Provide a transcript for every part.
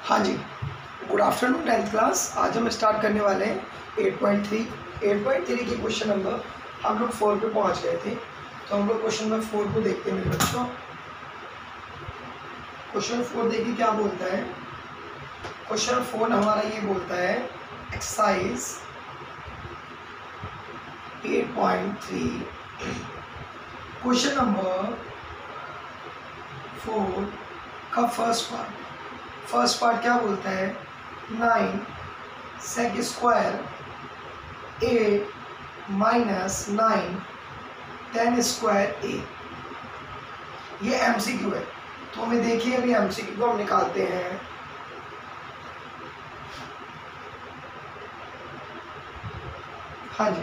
हाँ जी, good afternoon 10th class. आज हम स्टार्ट करने वाले हैं 8.3 के क्वेश्चन नंबर हम लोग 4 पे पहुंच गए थे, तो हम लोग क्वेश्चन नंबर 4 को देखते हैं मेरे बच्चों। क्वेश्चन 4 देखिए क्या बोलता है। क्वेश्चन 4 हमारा ये बोलता है एक्सरसाइज 8.3 क्वेश्चन नंबर 4 का फर्स्ट पार्ट क्या बोलता है, 9 sec square 8 minus 9 10 square a। ये MCQ है, तो हमें देखिए अभी MCQ को हम निकालते हैं। हाँ जी,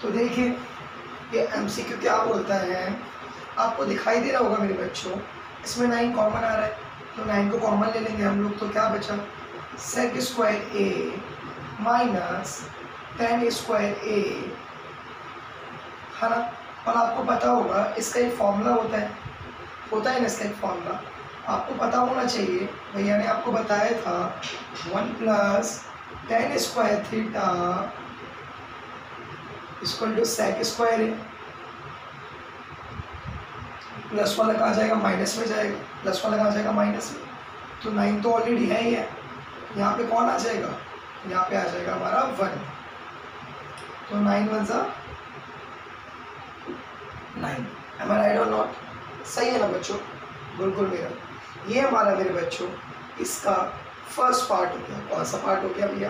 तो देखिए ये MCQ क्या बोलता है, आपको दिखाई दे रहा होगा मेरे बच्चों। इसमें 9 कॉमन आ रहा है, तो 9 को कॉमन ले लेंगे हम लोग, तो क्या बचा sec square a minus 10 square a, है ना। और आपको पता होगा इसका एक फॉर्मूला होता है ना, इसका एक फॉर्मूला आपको पता होना चाहिए। भैया ने आपको बताया था 1 plus 10 square theta equal to sec square a। Plus वाला कहाँ जाएगा, माइनस में जाएगा, प्लस वाला कहाँ जाएगा, माइनस में। तो 9 तो ऑलरेडी है ही है, यहाँ पे कौन आ जाएगा, यहाँ पे आ जाएगा हमारा 1। तो 9 1 सा 9। एम आई राइट और नॉट? सही है ना बच्चों, बिल्कुल मेरा। ये हमारा मेरे बच्चों इसका फर्स्ट पार्ट हो गया। कौन सा पार्ट हो गया भैया,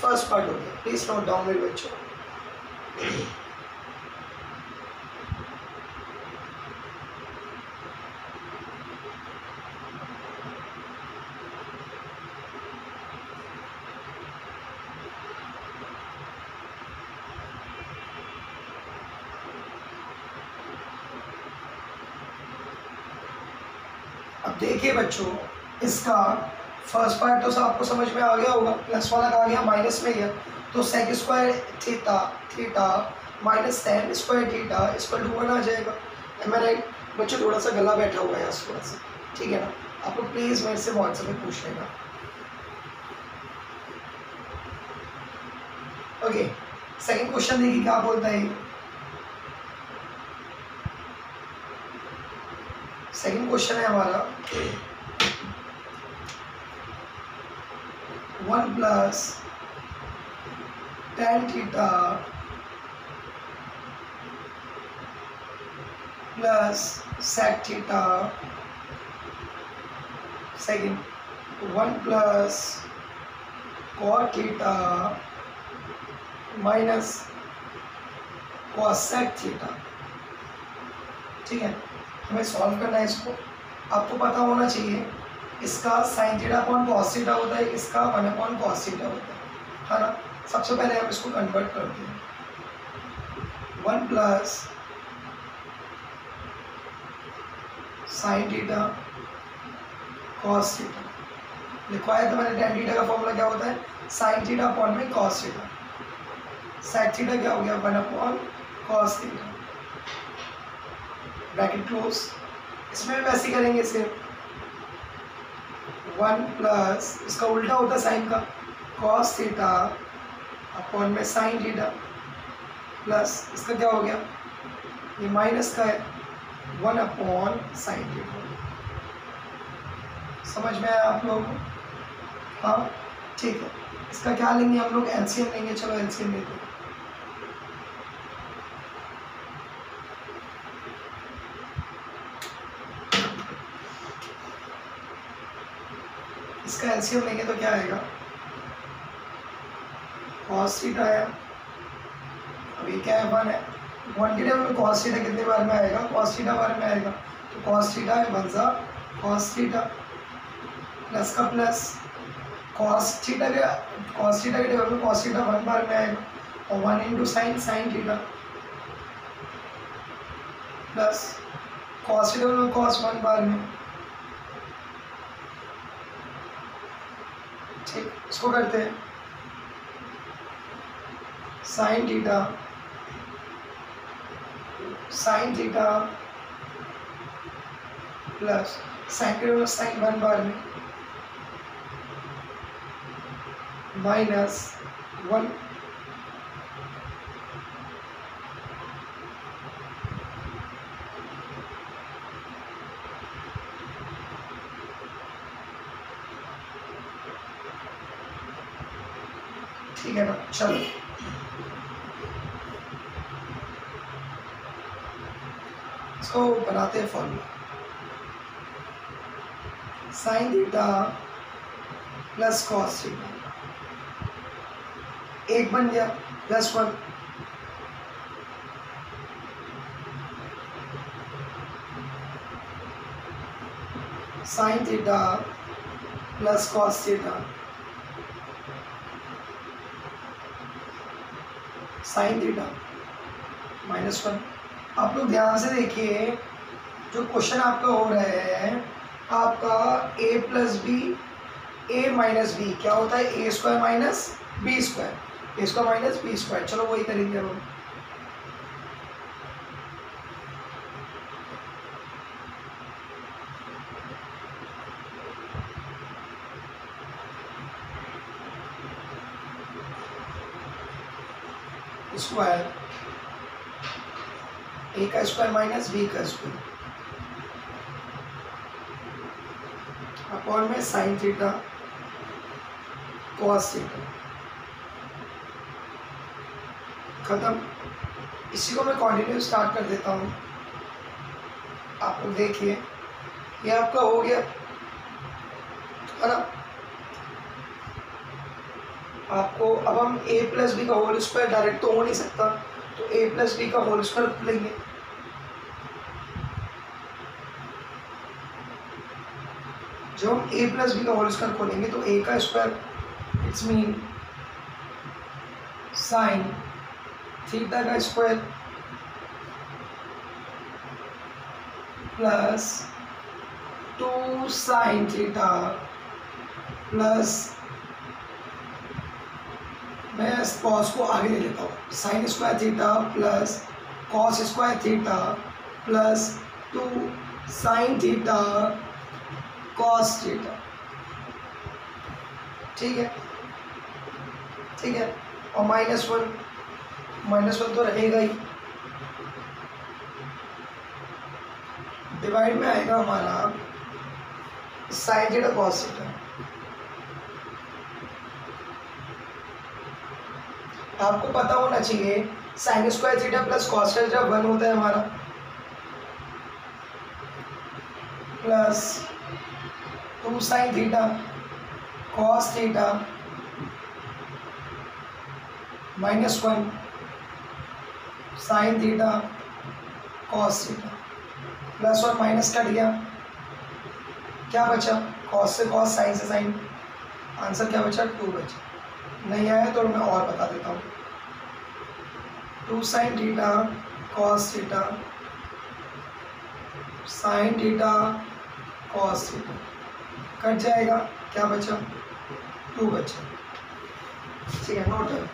फर्स्ट पार्ट हो गया। प्लीज नोट डाउन मेरे बच्चों। अब देखिए बच्चों, इसका फर्स्ट पार्ट तो आपको समझ में आ गया होगा, प्लस वाला कहा गया माइनस में गया, तो sec square theta minus 10 square theta equal to 1 आ जाएगा। एम आई राइट बच्चों? थोड़ा सा गला बैठा हुआ है यहाँ थोड़ा सा, ठीक है ना। आप लोग प्लीज़ मेरे से व्हाट्सएप में पूछ लेना। ओके, सेकंड क्वेश्चन देखिए क्या बोलता है। सेकंड क्वेश्चन है हमारा 1 plus 10 theta plus sec theta, second 1 plus cot theta minus cos sec theta. ठीक है, हमें सॉल्व करना है इसको। आपको पता होना चाहिए इसका sin theta upon cos theta होता है, इसका 1 अपॉन cos थीटा होता है ना। सबसे पहले हम इसको कन्वर्ट करते हैं। 1 plus sin theta cos theta लिखवाया था मैंने। tan थीटा का फॉर्मूला क्या होता है, sin थीटा अपॉन में cos थीटा। sec थीटा क्या हो गया, 1 upon cos theta, bracket close. इसमें भी वैसे करेंगे सिर्फ 1 प्लस इसका उल्टा होता है साइन का, cos थीटा अपॉन में sin थीटा, प्लस इसका क्या हो गया, ये माइनस का है 1 अपॉन sin थीटा। समझ में आया आप लोगों को? हाँ ठीक है। इसका क्या लेंगे हम लोग, एलसीएम लेंगे। चलो एलसीएम लेते हैं। इसका एलसीएम लेंगे तो क्या आएगा, cos थीटा है, अब ये क्या है 1 है, 1 के टाइम में cos थीटा कितने बार में आएगा, cos थीटा बार में आएगा, तो cos थीटा है 1 सा cos थीटा, प्लस का प्लस cos थीटा के टाइम में cos थीटा 1 बार में आएगा, और 1 into sin theta, plus cos theta में cos 1 बार में। ठीक, इसको करते हैं sin थीटा प्लस साइन 1 बार में -1। ठीक है ना, चलो इसको बनाते हैं formula. Sign theta plus cos theta, एक बन गया +1, sign theta plus cos theta, sine theta -1। आप लोग ध्यान से देखिए, जो क्वेश्चन आपका हो रहा है आपका a plus B, a minus B क्या होता है, a square minus B square, a square minus B square. चलो वही करेंगे हम। स्क्वायर, a का स्क्वायर माइनस बी का स्क्वायर अपॉन में साइन थीटा कॉस थीटा, खत्म। इसी को मैं कंटिन्यू स्टार्ट कर देता हूँ। आप लोग देखिए ये आपका हो गया है ना। आपको अब हम a प्लस बी का होल स्क्वायर डायरेक्ट तो हो नहीं सकता, तो a प्लस बी का होल स्क्वायर लेंगे। जब हम a प्लस बी का होल स्क्वायर खोलेंगे तो a का square it's mean sine theta का square plus 2 sine theta plus, मैं कॉस को आगे ले लेता हूँ, sine square theta plus cos square theta plus 2 sine theta cos theta. ठीक है, ठीक है। और -1 तो रहेगा ही, डिवाइड में आएगा हमारा साइन थीटा कॉस थीटा। आपको पता होना चाहिए sine square theta plus cos theta 1 होता है हमारा, plus 2 sine theta cos theta -1 sign theta cos theta, plus और माइनस कट गया, क्या बचा, कॉस से कॉस, साइन से साइन, आंसर क्या बचा 2 बचा। नहीं आया तो मैं और बता देता हूँ, 2 sine theta cos theta sine theta cos theta cut जाएगा, क्या बचा 2 बचा। ठीक है, नोट है।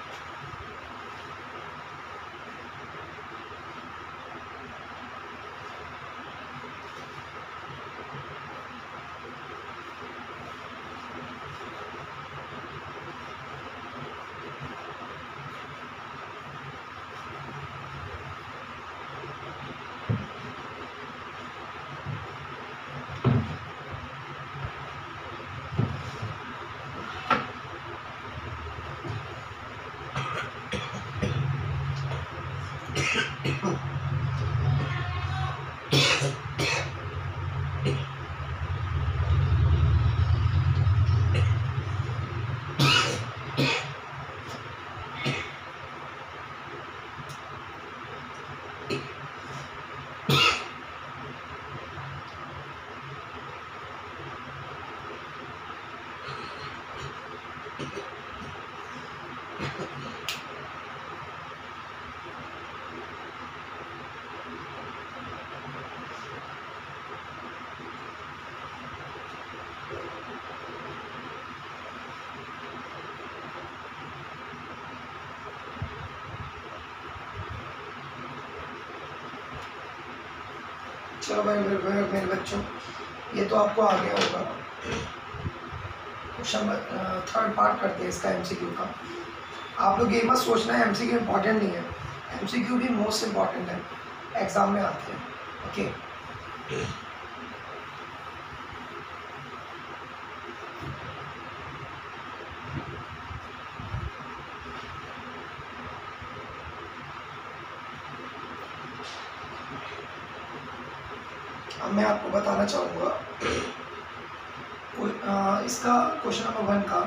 चलो भाई मेरे बच्चों, ये तो आपको आ गया होगा, क्वेश्चन थर्ड पार्ट करते हैं इसका एमसीक्यू का। आप लोग ये मत सोचना है एमसीक्यू इम्पॉर्टेंट नहीं है, एमसीक्यू भी मोस्ट इम्पॉर्टेंट है, एग्जाम में आते हैं। ओके अब मैं आपको बताना चाहूँगा इसका क्वेश्चन नंबर 1 का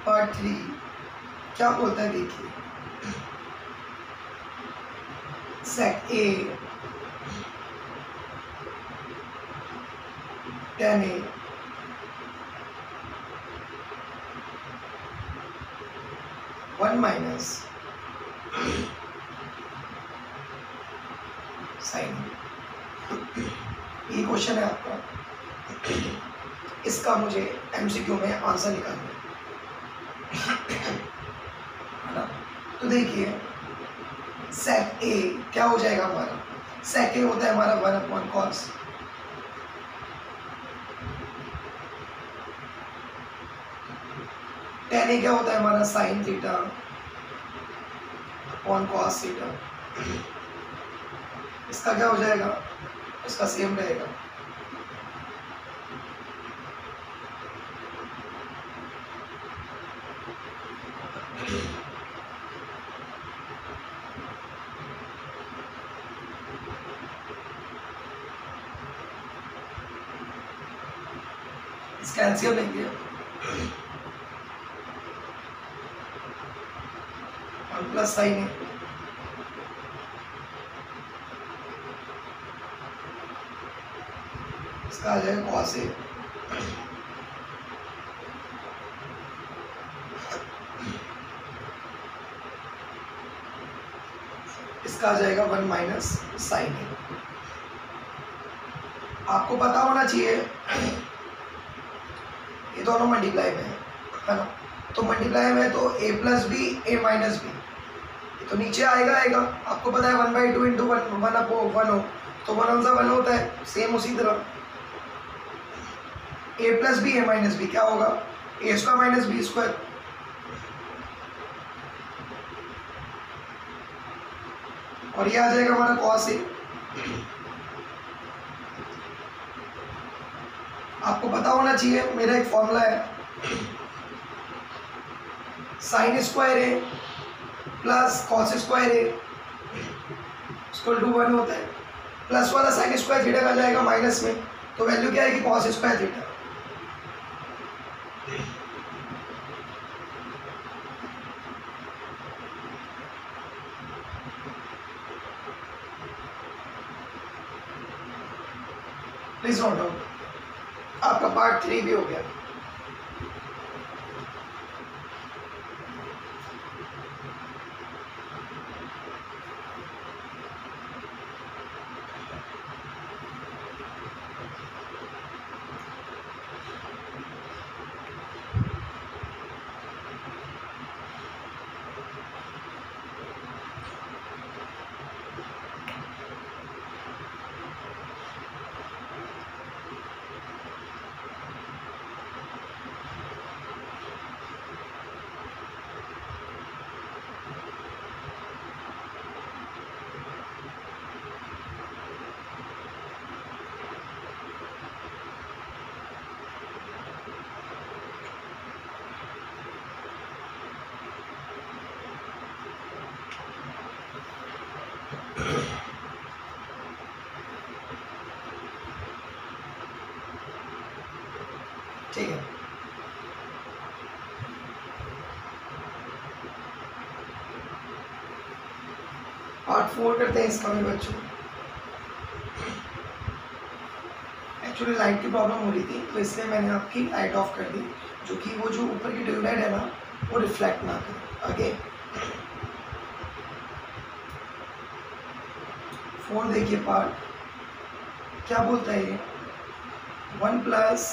पार्ट 3 क्या बोलता है, देखिए। Sec A tan A one minus sine, ये क्वेश्चन है आपका, इसका मुझे एमसीक्यू में आंसर निकालना है ना। तो देखिए सेक ए क्या हो जाएगा हमारा, सेक ए होता है हमारा 1/cos, tan ए क्या होता है हमारा sine theta upon cos theta, इसका क्या हो जाएगा, इसका सेम रहेगा। इसका एलसीएम लेंगे, 1 प्लस साइन है, इसका आ जाएगा cos ए, इसका आ जाएगा 1 माइनस साइन ए। आपको पता होना चाहिए ये दोनों मल्टीप्लाई में है ना, तो मल्टीप्लाई में तो a plus B A minus B, तो नीचे आएगा। आपको पता है 1/2 इंटू 1 हो तो 1 होता है, सेम उसी तरह a plus B A minus B क्या होगा, a square minus B square, और ये आ जाएगा हमारा cos ए। आपको पता होना चाहिए मेरा एक फॉर्मूला है, sine square A plus cos square A equal to 1 होता है, प्लस वाला साइन स्क्वायर थीटा का जाएगा माइनस में, तो वैल्यू क्या आएगी cos square theta. Please note down, आपका पार्ट 3 भी हो गया। ठीक है, पार्ट 4 करते हैं इसका भी बच्चों। एक्चुअली लाइट की प्रॉब्लम हो रही थी तो इसलिए मैंने आपकी लाइट ऑफ कर दी, जो कि वो जो ऊपर की ट्यूबलाइट है ना वो रिफ्लेक्ट ना करे। आगे 4 देखिए पार्ट क्या बोलता है ये, 1 प्लस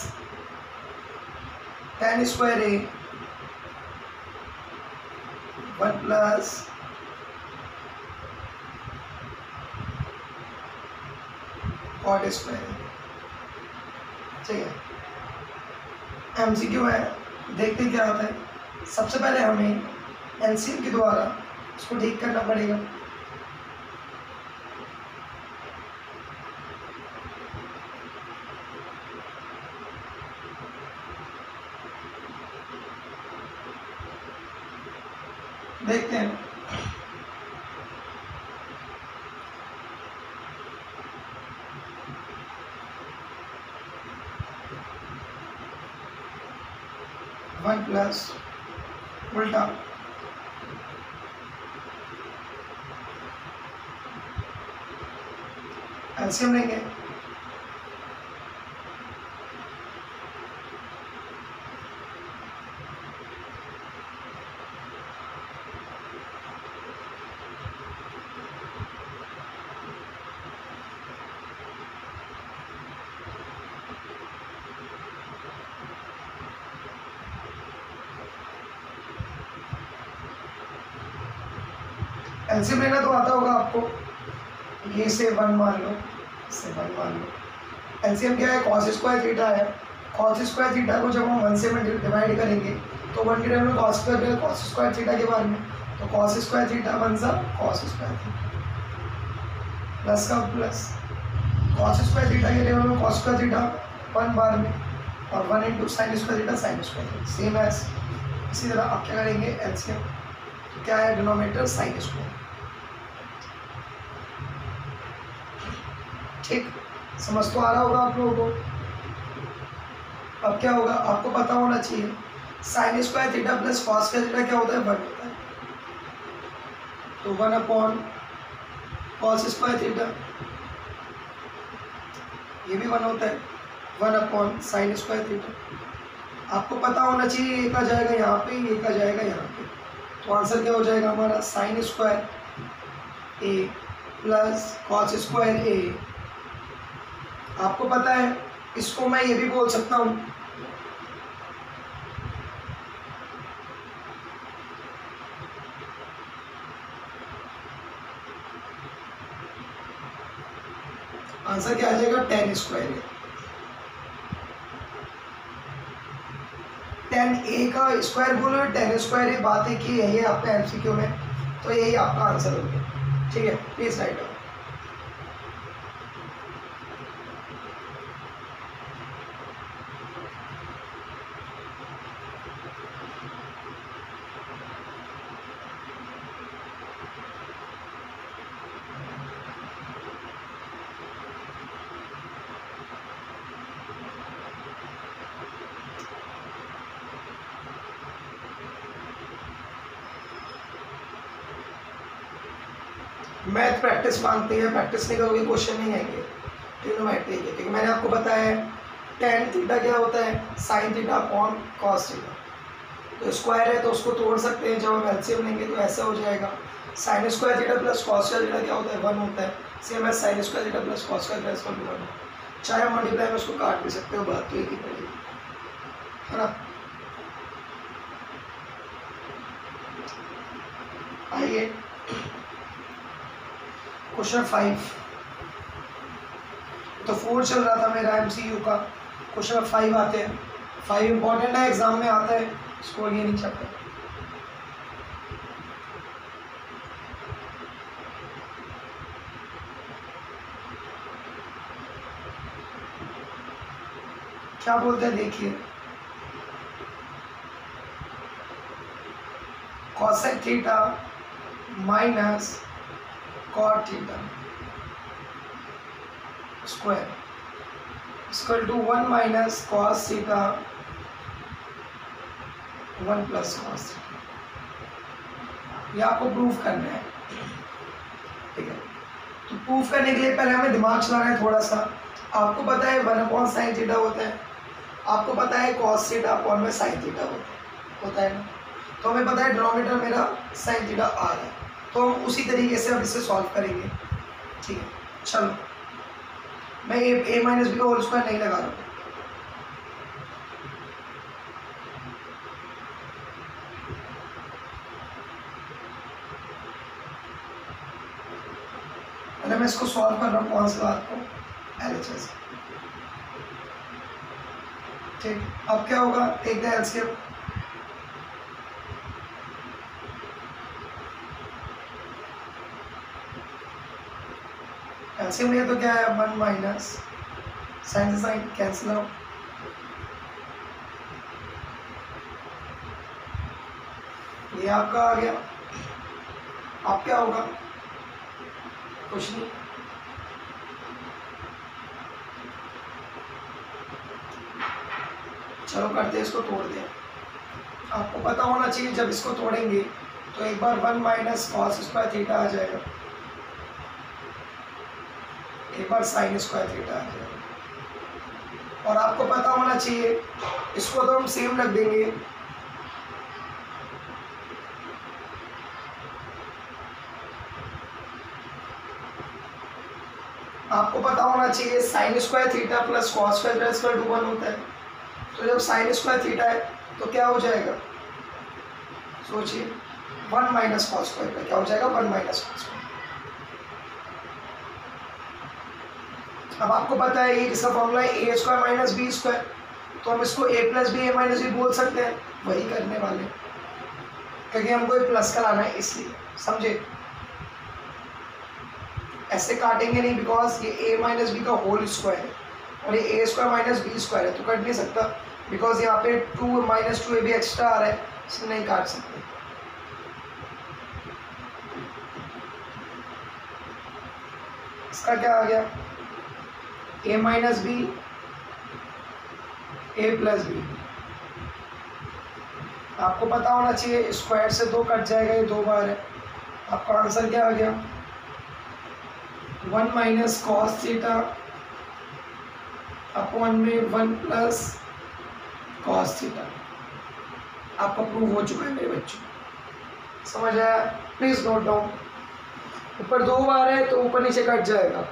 tan स्क्वायर ए 1 प्लस cot स्क्वायर, ठीक है। एमसीक्यू है देखते क्या आता है। सबसे पहले हमें एलसीएम के द्वारा इसको ठीक करना पड़ेगा। देखते हैं। वन प्लस उल्टा एलसीएम लेंगे। एलसीएम लेना तो आता होगा आपको, ये से वन मान लो, इससे वन मान लो। एलसीएम क्या है, कॉस स्क्वायर थीटा है। कॉस स्क्वायर थीटा को जब हम वन से डिवाइड करेंगे तो वन की टर्म में कॉस स्क्वायर थीटा के बारे में, तो कॉस स्क्वायर थीटा बन सा कॉस स्क्वायर थीटा प्लस का प्लस कॉस स्क्वायर थीटा के लेवल में कॉस स्क्वायर थीटा वन बार में, और one into sine square theta sine square theta same as. इसी तरह आप क्या करेंगे एलसीएम, तो क्या है डिनोमिनेटर साइन स्क्वायर। ठीक, समझ तो आ रहा होगा आप लोगों को। अब क्या होगा, आपको पता होना चाहिए sine square theta plus cos square theta क्या होता है, वन होता है। तो one upon cos square theta, ये भी वन होता है, one upon sine square theta. आपको पता होना चाहिए एक आ जाएगा यहाँ पे, एक आ जाएगा यहाँ पे, तो आंसर क्या हो जाएगा हमारा sign square A plus cos square ए। आपको पता है इसको मैं ये भी बोल सकता हूँ, आंसर क्या आ जाएगा टेन स्क्वायर ए। टेन ए का स्क्वायर बोलो, टेन स्क्वायर ए, बात है कि यही है आपका एमसीक्यू में, तो यही आपका आंसर हो गया। ठीक है, please write down. Math practice मांगती है, प्रैक्टिस नहीं करोगे क्वेश्चन नहीं आएंगे। ट्रिग्नोमेट्री के, क्योंकि मैंने आपको बताया है टेन थीटा क्या होता है, sine theta upon cos theta. तो स्क्वायर है तो उसको तोड़ सकते हैं, जब हम एलसीएम लेंगे तो ऐसा हो जाएगा sign square theta plus cos square theta क्या होता है, वन होता है। सेम है sine square theta plus cos square theta इसका भी वन है। चाहे हम मल्टीप्लाई में उसको काट भी सकते हो, बात तो एक ही पड़ेगी, है ना। आइए क्वेश्चन 5, तो 4 चल रहा था मेरा एमसीयू का, क्वेश्चन 5 आते हैं। 5 इंपॉर्टेंट है, एग्जाम में आता है, इसको ये नहीं चलता। क्या बोलते हैं देखिए, cosec theta minus cot theta square equal to 1 minus cos theta 1 plus cos theta. ये आपको प्रूफ करना है, ठीक है। तो प्रूफ करने के लिए पहले हमें दिमाग चलाना है थोड़ा सा। आपको पता है 1 अपॉन साइन थीटा होता है, आपको पता है कॉस थीटा अपॉन में साइन थीटा होता है ना। तो हमें पता है डिनोमिनेटर मेरा साइन थीटा आ रहा है, तो हम उसी तरीके से अब इसे सॉल्व करेंगे, ठीक है। चलो, मैं ए माइनस बी का होल स्क्वायर नहीं लगा रहा हूँ। पहले मैं इसको सॉल्व कर रहा हूँ, कौन सी बात को, LHS। ठीक, अब क्या होगा, टेक द एलसीएम। एलसीएम लिया तो क्या है 1 माइनस साइन से साइन कैंसिल आउट, ये आपका आ गया। आप क्या होगा, कुछ नहीं, चलो करते हैं इसको, तोड़ दें। आपको पता होना चाहिए जब इसको तोड़ेंगे तो एक बार 1 माइनस कॉस स्क्वायर थीटा आ जाएगा, एक बार साइन स्क्वायर थीटा आ जाएगा। और आपको पता होना चाहिए, इसको तो हम सेम रख देंगे, आपको पता होना चाहिए sine square theta plus cos square equal to 1 होता है। तो जब साइन स्क्वायर थीटा है तो क्या हो जाएगा, सोचिए 1 माइनस कॉस स्क्वायर का क्या हो जाएगा 1 माइनस कॉस स्क्वायर। अब आपको पता है ये किसका फॉर्मूला है ए स्क्वायर माइनस बी स्क्वायर, तो हम इसको ए plus B A minus B बोल सकते हैं, वही करने वाले हैं क्योंकि हमको एक प्लस का लाना है इसलिए, समझे। ऐसे काटेंगे नहीं बिकॉज ये ए माइनस बी का होल स्क्वायर है और ये ए स्क्वायर माइनस बी स्क्वायर है, तो कट नहीं सकता बिकॉज यहाँ पे 2 माइनस 2 ए भी एक्स्ट्रा आ रहा है, इसलिए नहीं काट सकते। इसका क्या आ गया ए माइनस बी ए प्लस बी। आपको पता होना चाहिए स्क्वायर से 2 कट जाएगा, ये 2 बार है। आपका आंसर क्या आ गया 1 माइनस कॉस थीटा अपॉन में 1 प्लस कॉस थीटा। आपका प्रूव हो चुका है मेरे बच्चों, समझ आया। प्लीज नोट डाउन, ऊपर 2 बार है तो ऊपर नीचे कट जाएगा।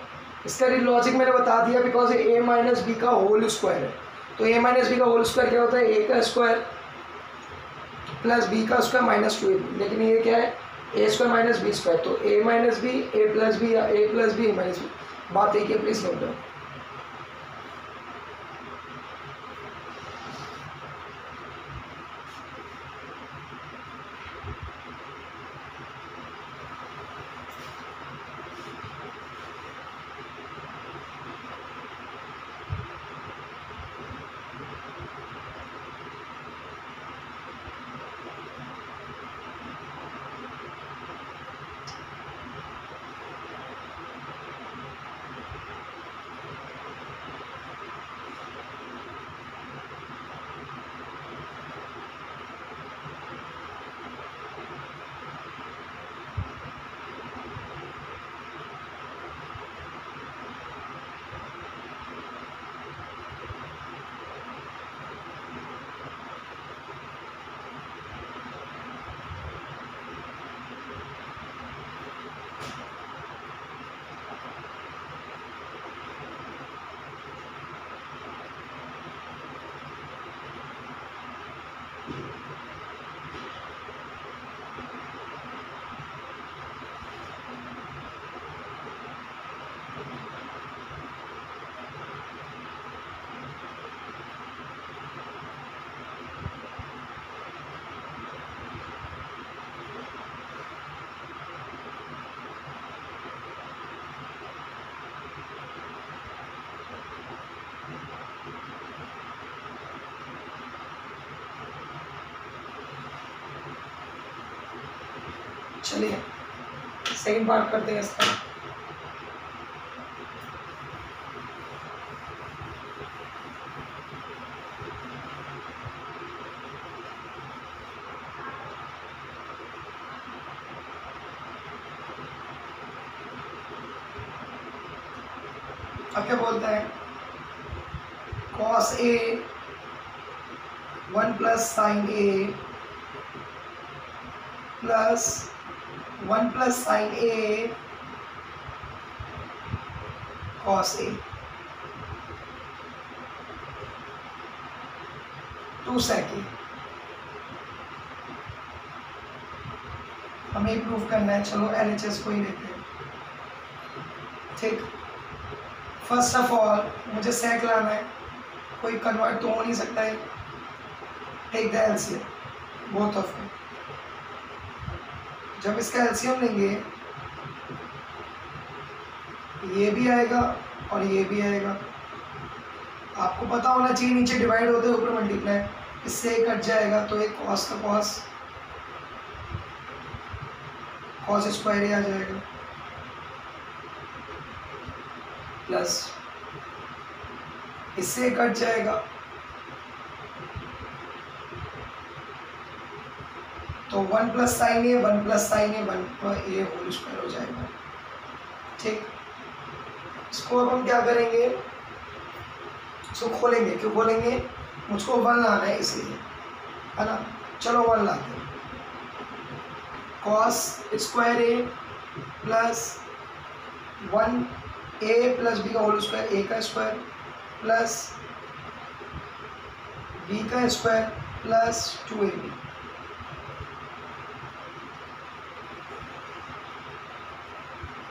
इसका लॉजिक मैंने बता दिया बिकॉज ए माइनस बी का होल स्क्वायर है, तो ए माइनस बी का होल स्क्वायर क्या होता है ए का स्क्वायर प्लस बी का स्क्वायर माइनस 2ab, लेकिन ये क्या है ए स्क्वायर माइनस बी स्क्वायर, तो ए माइनस बी ए प्लस बी या ए plus B A minus B, बात एक है, प्लीज नोट डाउन। चलिए सेकंड पार्ट करते हैं इसका। अब क्या बोलता है cos a 1 plus sign a plus 1 plus sign a cos a 2 second. हमें प्रूफ करना है, चलो LHS को ही लेते हैं। ठीक, फर्स्ट ऑफ ऑल मुझे सेक लाना है, कोई कन्वर्ट तो हो नहीं सकता है। Take the LCM both of में। जब इसका एलसीएम लेंगे ये भी आएगा और ये भी आएगा। आपको पता होना चाहिए नीचे डिवाइड होते हैं ऊपर मल्टीप्लाई, इससे कट जाएगा तो एक कॉस का कॉस, कॉस स्क्वायर ही आ जाएगा, प्लस इससे कट जाएगा तो 1 प्लस साइन ए 1 प्लस साइन ए 1 ए होल स्क्वायर हो जाएगा। ठीक, इसको अब हम क्या करेंगे, इसको खोलेंगे। क्यों खोलेंगे, मुझको 1 लाना है इसलिए, है ना। चलो 1 लाते हैं। Cos square A plus 1 A plus B का होल स्क्वायर, ए का स्क्वायर प्लस बी का स्क्वायर प्लस 2ab।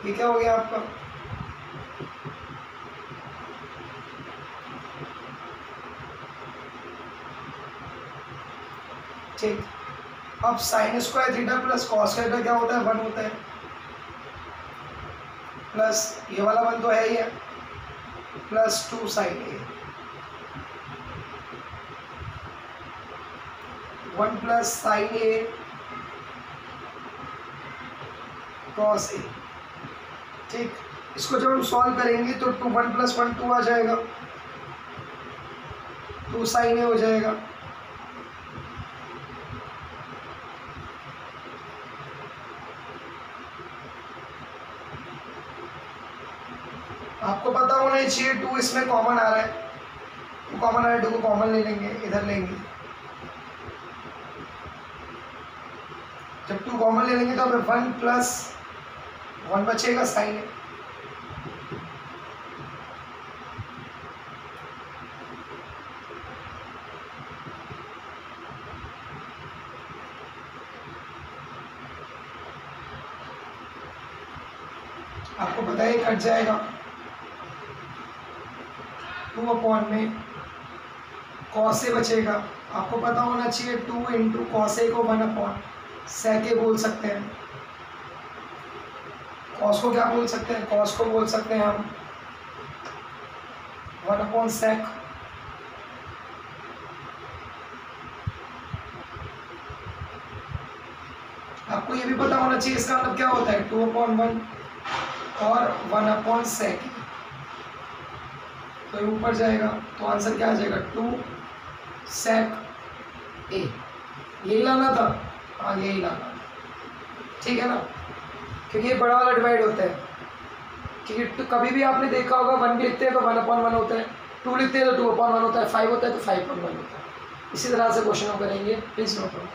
ये क्या हो गया आपका, ठीक। अब sign square theta plus cos का थीटा क्या होता है, 1 होता है, प्लस ये वाला 1 तो है ही है, plus 2 sign A, 1 plus sign A cos A. ठीक, इसको जब हम सॉल्व करेंगे तो 1 प्लस 1 2 आ जाएगा, 2 साइन ए हो जाएगा, आपको पता होना चाहिए 2 इसमें कॉमन आ रहा है, तो कॉमन आ रहा है 2 को कॉमन ले लेंगे, इधर लेंगे। जब 2 कॉमन ले लेंगे तो हमें 1 प्लस 1 बचेगा साइन ए, आपको पता है कट जाएगा 2 अपॉन में कॉस ए बचेगा। आपको पता होना चाहिए 2 इंटू कॉस ए को 1 अपॉन सेक ए बोल सकते हैं। कॉस को क्या बोल सकते हैं, कॉस को बोल सकते हैं हम 1 अपॉन सेक। आपको ये भी पता होना चाहिए इसका मतलब क्या होता है, 2 अपॉन 1 और 1 अपॉन सेक, तो ये ऊपर जाएगा तो आंसर क्या आ जाएगा, 2 सेक ए। यही लाना था, हाँ यही लाना, ठीक है ना, क्योंकि ये बड़ा वाला डिवाइड होता है। क्योंकि तो कभी भी आपने देखा होगा 1 भी लिखते हैं तो 1 अपॉन 1 होता है, 2 लिखते हैं तो 2 अपॉन 1 होता है, 5 होता है तो 5 अपॉन 1 होता है। इसी तरह से क्वेश्चन हम करेंगे, प्लीज नोट करो।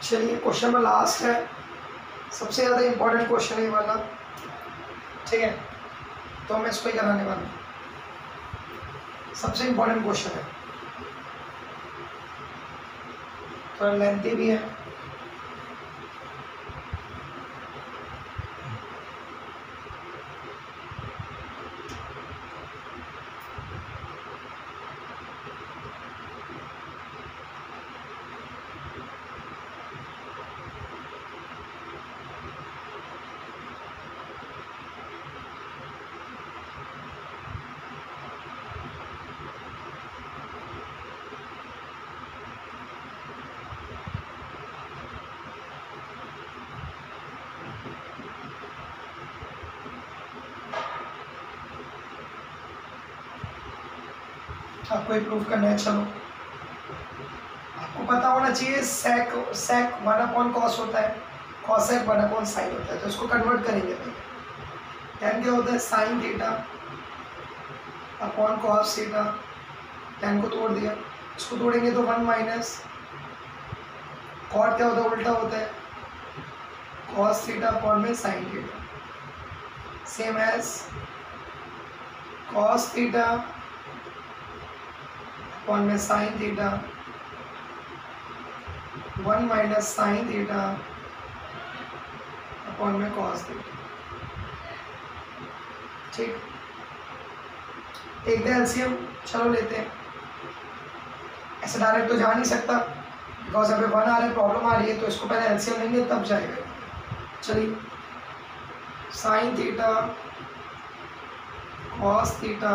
चलिए क्वेश्चन में लास्ट है, सबसे ज़्यादा इम्पोर्टेंट क्वेश्चन है ये वाला, ठीक है, तो मैं इसको ही कराने वाला हूँ। सबसे इम्पोर्टेंट क्वेश्चन है, थोड़ा लेंथी भी है। आपको ये प्रूफ करना है। चलो आपको पता होना चाहिए सेक सेक 1/cos होता है, कॉसेक 1/sin होता है, तो इसको कन्वर्ट करेंगे भाई। tan क्या होता है sin theta upon cos theta, tan को तोड़ दिया, इसको तोड़ेंगे तो 1 माइनस cot क्या होता है उल्टा होता है cos थीटा अपॉन में sin theta, same as cos theta upon में sin theta 1 minus sin theta upon में cos थीटा। ठीक, एक दे एलसीएम, चलो लेते हैं। ऐसे डायरेक्ट तो जा नहीं सकता बिकॉज अभी 1 आ रहा है, प्रॉब्लम आ रही है, तो इसको पहले एलसीएम लेंगे तब जाएगा। चलिए sin theta cos theta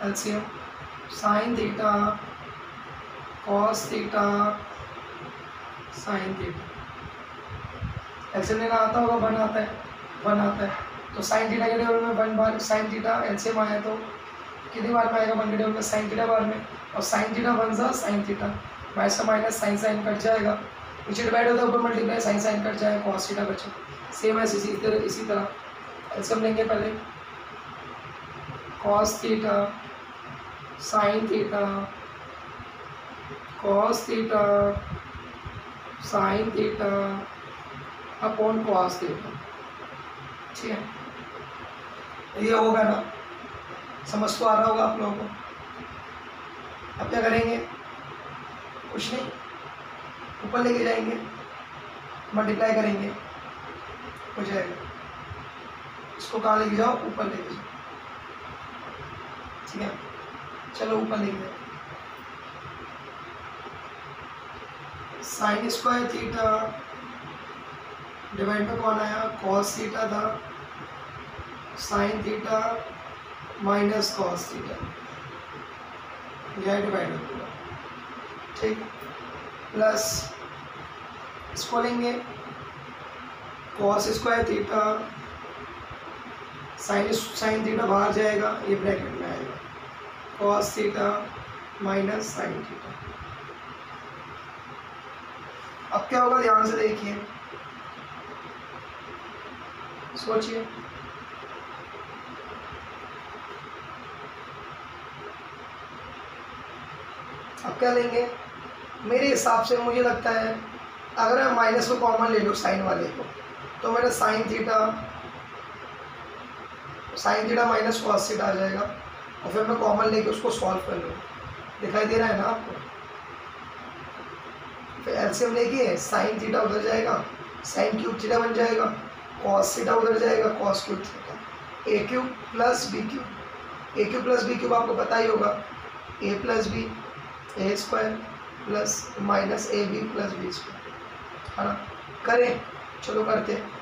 LCM, sin theta cos theta sin theta, LCM लेना आता होगा, 1 आता है, 1 आता है, तो sin थीटा के टेबल में 1 बार sin थीटा एलसीएम आया तो कितनी बार में आएगा 1 के टेबल में sin थीटा बार में, और sin थीटा 1 सा sin थीटा, माइनस का माइनस sin sin कट जाएगा, नीचे डिवाइड होता है ऊपर मल्टीप्लाई sin sin कट जाएगा, cos थीटा बचा, सेम है इसी तरह एलसीएम लेंगे पहले cos theta sin theta cos theta sin theta upon cos theta. ठीक है, ये होगा ना, समझ तो आ रहा होगा आप लोगों को। अब क्या करेंगे, कुछ नहीं, ऊपर लेके जाएंगे, मल्टीप्लाई करेंगे, हो जाएगा। इसको कहाँ लेके जाओ, ऊपर लेके जाओ। ठीक है, चलो ऊपर लेके जाओ। साइन स्क्वायर थीटा डिवाइड में कौन आया, कॉस थीटा था, sign theta minus cos theta, यह डिवाइड होगा। ठीक, प्लस इसको लेंगे cos square theta, sine theta बाहर जाएगा, ये ब्रैकेट में आएगा, cos theta minus sine theta. अब क्या होगा, ध्यान से देखिए, सोचिए, अब क्या लेंगे, मेरे हिसाब से मुझे लगता है अगर मैं माइनस को कॉमन ले लूँ साइन वाले को, तो मेरा sine theta minus cos theta आ जाएगा, और फिर मैं कॉमन लेके उसको सॉल्व कर लूँ। दिखाई दे रहा है ना आपको, फिर एलसीएम लेके साइन थीटा उधर जाएगा, साइन क्यूब थीटा बन जाएगा, कॉस थीटा उधर जाएगा, cos cube theta, A cube plus B cube, A cube plus B cube आपको पता ही होगा, A plus B A square plus minus A B plus B square, है ना। करें, चलो करते हैं।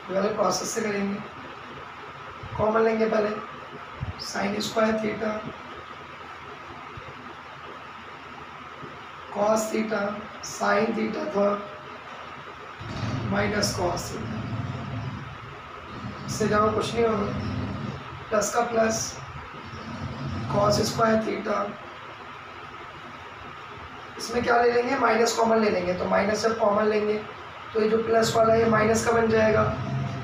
पहले प्रोसेस से करेंगे, कॉमन लेंगे पहले, sign square theta cos theta, sine theta था माइनस कॉस थीटा, इससे जब कुछ नहीं होगा, प्लस का प्लस कॉस स्क्वायर थीटा, इसमें क्या ले लेंगे, माइनस कॉमन ले लेंगे, तो माइनस जब कॉमन लेंगे तो ये जो प्लस वाला ये माइनस का बन जाएगा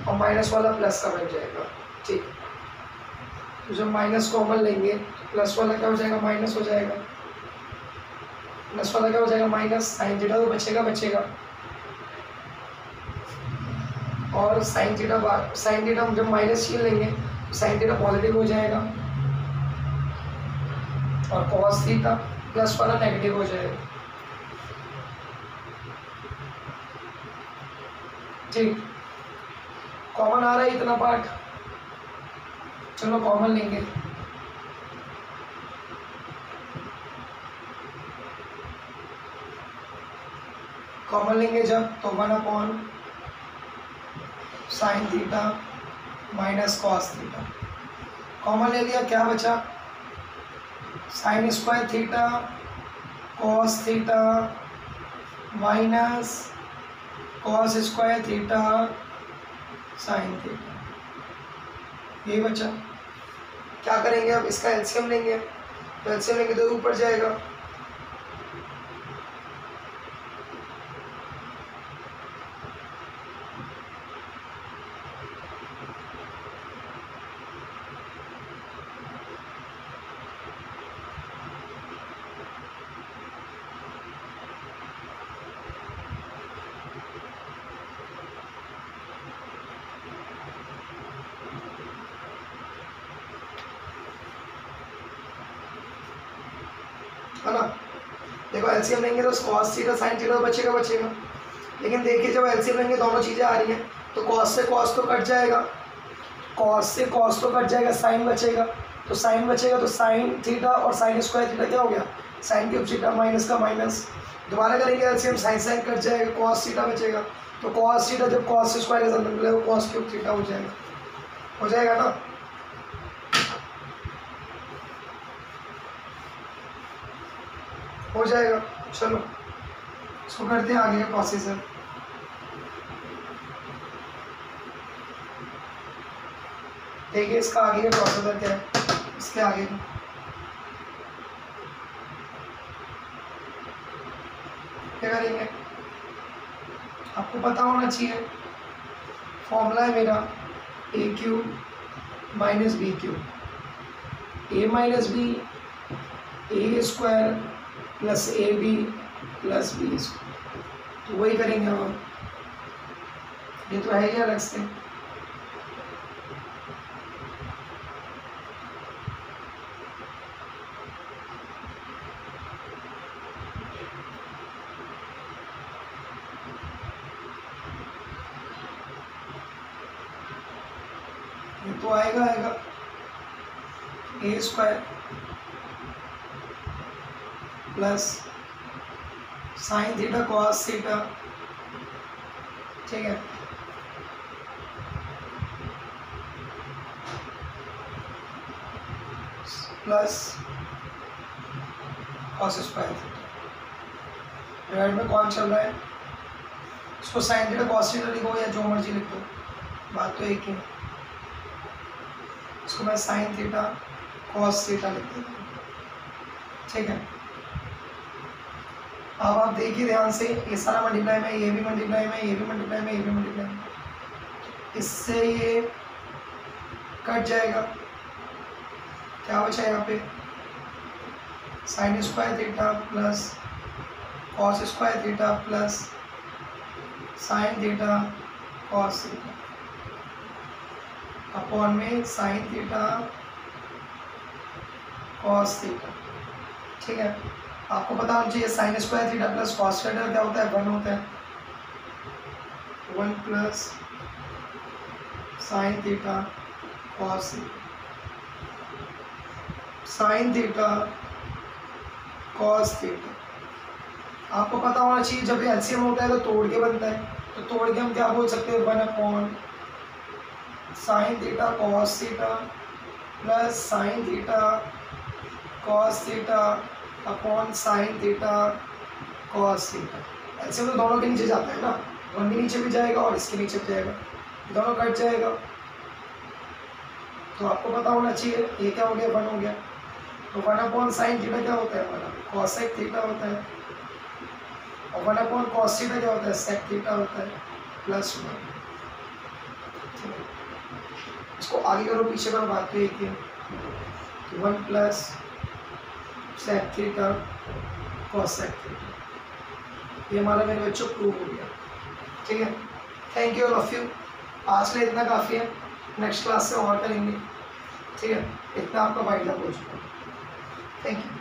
और माइनस वाला प्लस का बन जाएगा। ठीक, तो जब माइनस कॉमन लेंगे प्लस वाला क्या हो जाएगा, माइनस हो जाएगा, प्लस वाला क्या हो जाएगा, माइनस, साइन थीटा तो बचेगा, और साइन थीटा जब माइनस छीन लेंगे साइन थीटा पॉजिटिव हो जाएगा, और कॉस थीटा प्लस वाला नेगेटिव हो जाएगा। ठीक, कॉमन आ रहा है इतना पार्ट, चलो कॉमन लेंगे, कॉमन लेंगे जब, तो 1/sin theta minus cos theta, common ले लिया, क्या बचा, sign square theta cos theta minus cos square theta sine theta, यही बचा। क्या करेंगे अब, इसका एलसीएम लेंगे, तो एलसीएम लेंगे तो ऊपर जाएगा, है ना। देखो एलसीएम लेंगे तो कॉस थीटा साइन थीटा बचेगा बचेगा, लेकिन देखिए जब एलसीएम लेंगे दोनों चीज़ें आ रही हैं तो कॉस से कॉस तो कट जाएगा, कॉस से कॉस तो कट जाएगा, साइन बचेगा, तो साइन बचेगा तो साइन थीटा और साइन स्क्वायर थीटा क्या हो गया, साइन क्यूब थीटा माइनस का माइनस, दोबारा करेंगे एलसीएम साइन साइन कट जाएगा, कॉस थीटा बचेगा, तो कॉस थीटा जब कॉस स्क्वायर के साथ मिलेगा कॉस क्यूब थीटा हो जाएगा ना। हो जाएगा, चलो इसको करते हैं आगे का प्रोसीजर। देखिए इसका आगे का प्रोसीजर क्या है, इसके आगे का क्या करेंगे, आपको पता होना चाहिए, फॉर्मूला है मेरा A cube minus B cube, A minus B A square plus A B plus B square, तो वही करेंगे हम, ये तो है ही अलग से। ये तो आएगा a square plus sine theta cos theta, ठीक है, plus cos square theta, divide में कौन चल रहा है, इसको साइन थीटा कॉस थीटा लिखो या जो मर्जी लिख दो, बात तो एक ही है, इसको मैं साइन थीटा कॉस थीटा लिख देता हूँ, ठीक है। अब आप देखिए ध्यान से, ये सारा मल्टीप्लाई में, ये भी मल्टीप्लाई में, ये भी मल्टीप्लाई में, ये भी मल्टीप्लाई में, इससे ये कट जाएगा, क्या बचा यहाँ पे, sign square theta plus cos square theta plus sine theta cos theta upon में साइन थीटा कॉस थीटा, ठीक है। आपको पता होना चाहिए sine square theta plus cos theta क्या होता है, 1 होता है, 1 plus sine theta cos theta, sign theta cos theta. आपको पता होना चाहिए जब एलसीएम होता है तो तोड़ के बनता है, तो तोड़ के हम क्या बोल सकते हैं, 1 upon sine theta cos theta plus sine theta cos theta upon sine theta cos theta. ऐसे तो दोनों के नीचे जाता है ना, 1 भी नीचे भी जाएगा और इसके नीचे भी जाएगा, दोनों कट जाएगा, तो आपको पता होना चाहिए ये क्या हो गया, 1 हो गया, तो 1 अपॉन साइन थीटा क्या होता है, 1 कॉसेक थीटा होता है, और 1 अपॉन कॉस थीटा क्या होता है, सेक थीटा होता है, प्लस 1। इसको आगे करो पीछे करो, बात तो एक ही, 1 plus sec theta cosec theta, ये हमारा मेरे बच्चों प्रूव हो गया, ठीक है। Thank you all of you, आज के लिए इतना काफ़ी है, नेक्स्ट क्लास से और करेंगे, ठीक है, इतना आपका वाइड अप हो चुका है, थैंक यू।